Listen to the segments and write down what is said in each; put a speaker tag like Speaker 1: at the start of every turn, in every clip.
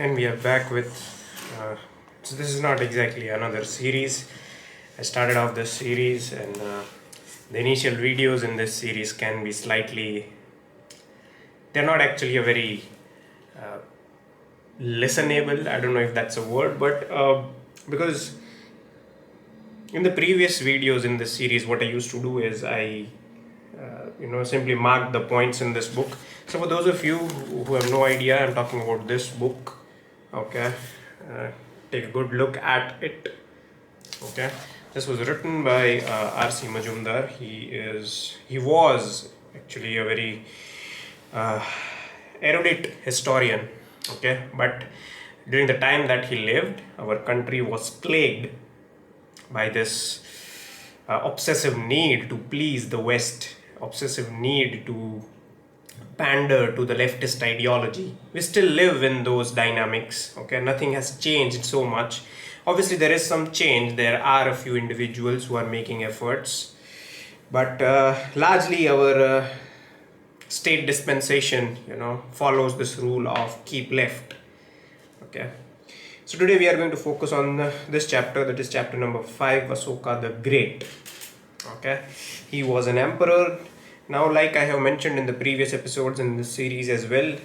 Speaker 1: And we are back with so this is not exactly another series. I started off this series, and the initial videos in this series can be slightly, they're not actually a very uh, listenable, I don't know if that's a word, but because in the previous videos in this series, what I used to do is I simply mark the points in this book. So for those of you who have no idea, I'm talking about this book. Okay, uh, take a good look at it. Okay, this was written by RC Majumdar. He was actually a very uh, erudite historian. Okay, but during the time that he lived, our country was plagued by this obsessive need to please the West, obsessive need to pander to the leftist ideology. We still live in those dynamics. Okay, nothing has changed so much. Obviously, there is some change. There are a few individuals who are making efforts, but largely our state dispensation, follows this rule of keep left. Okay. So today we are going to focus on this chapter, that is chapter number 5, Ashoka the Great. Okay, he was an emperor. Now, like I have mentioned in the previous episodes in this series as well,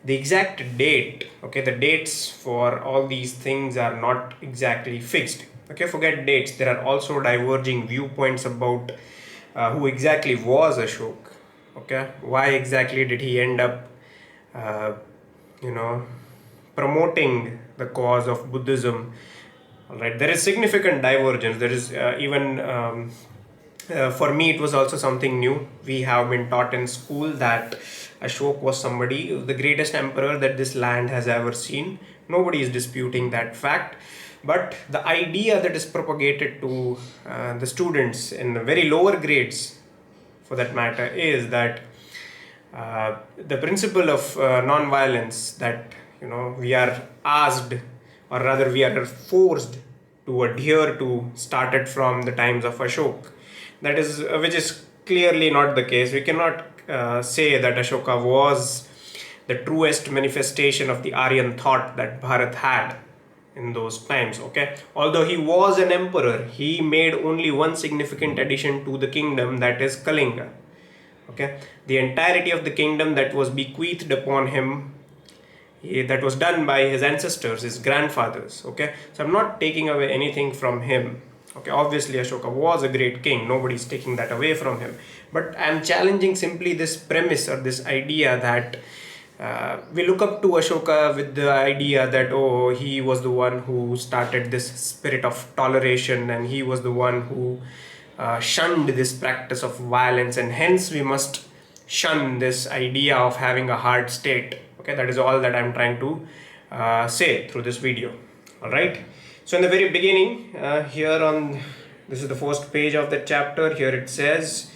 Speaker 1: the exact date, okay, the dates for all these things are not exactly fixed. Okay, forget dates. There are also diverging viewpoints about who exactly was Ashok. Okay, why exactly did he end up, uh, you know, promoting the cause of Buddhism? All right, there is significant divergence. There is even for me, it was also something new. We have been taught in school that Ashok was somebody, the greatest emperor that this land has ever seen. Nobody is disputing that fact. But the idea that is propagated to the students in the very lower grades, for that matter, is that the principle of non-violence, that we are asked, or rather we are forced to adhere to, started from the times of Ashok. That is which is clearly not the case. We cannot say that Ashoka was the truest manifestation of the Aryan thought that Bharat had in those times. Okay, although he was an emperor, he made only one significant addition to the kingdom, that is Kalinga. Okay, the entirety of the kingdom that was bequeathed upon him, that was done by his ancestors, his grandfathers. Okay, so I'm not taking away anything from him. Okay, obviously Ashoka was a great king, nobody's taking that away from him, but I'm challenging simply this premise or this idea that we look up to Ashoka with the idea that, oh, he was the one who started this spirit of toleration, and he was the one who shunned this practice of violence, and hence we must shun this idea of having a hard state. Okay, that is all that I'm trying to say through this video. All right, so in the very beginning, this is the first page of the chapter. Here it says,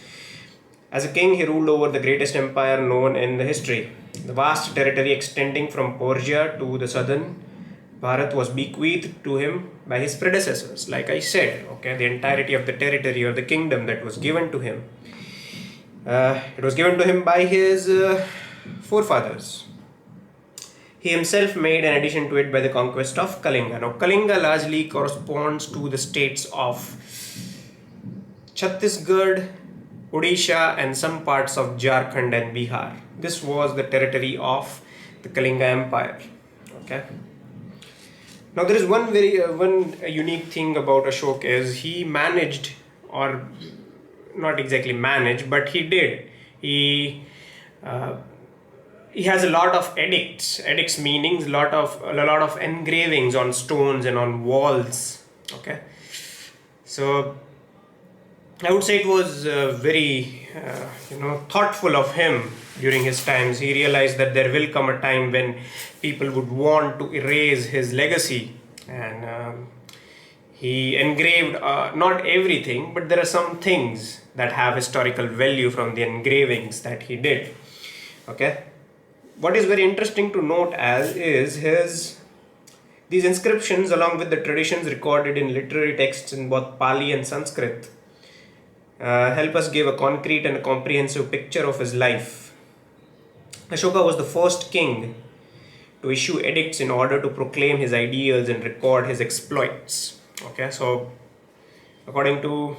Speaker 1: as a king, he ruled over the greatest empire known in the history. The vast territory extending from Persia to the southern Bharat was bequeathed to him by his predecessors. Like I said, okay, the entirety of the territory or the kingdom that was given to him, it was given to him by his forefathers. He himself made an addition to it by the conquest of Kalinga. Now, Kalinga largely corresponds to the states of Chhattisgarh, Odisha, and some parts of Jharkhand and Bihar. This was the territory of the Kalinga Empire. Okay. Now there is one unique thing about Ashok is he managed, or not exactly managed, but he did. He has a lot of edicts. Edicts meanings a lot of engravings on stones and on walls. Okay. So I would say it was very, thoughtful of him during his times. He realized that there will come a time when people would want to erase his legacy, and he engraved not everything, but there are some things that have historical value from the engravings that he did. Okay, what is very interesting to note as is these inscriptions, along with the traditions recorded in literary texts in both Pali and Sanskrit, help us give a concrete and a comprehensive picture of his life. Ashoka was the first king to issue edicts in order to proclaim his ideals and record his exploits. Okay, so according to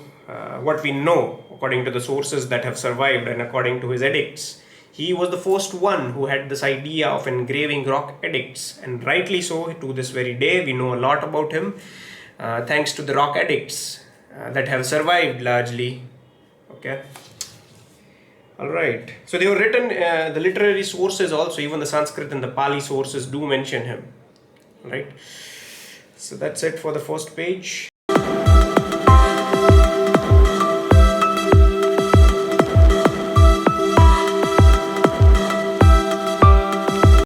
Speaker 1: what we know, according to the sources that have survived, and according to his edicts, he was the first one who had this idea of engraving rock edicts, and rightly so. To this very day, we know a lot about him, thanks to the rock edicts that have survived largely. Okay. All right. So they were written. The literary sources also, even the Sanskrit and the Pali sources, do mention him. Right. So that's it for the first page.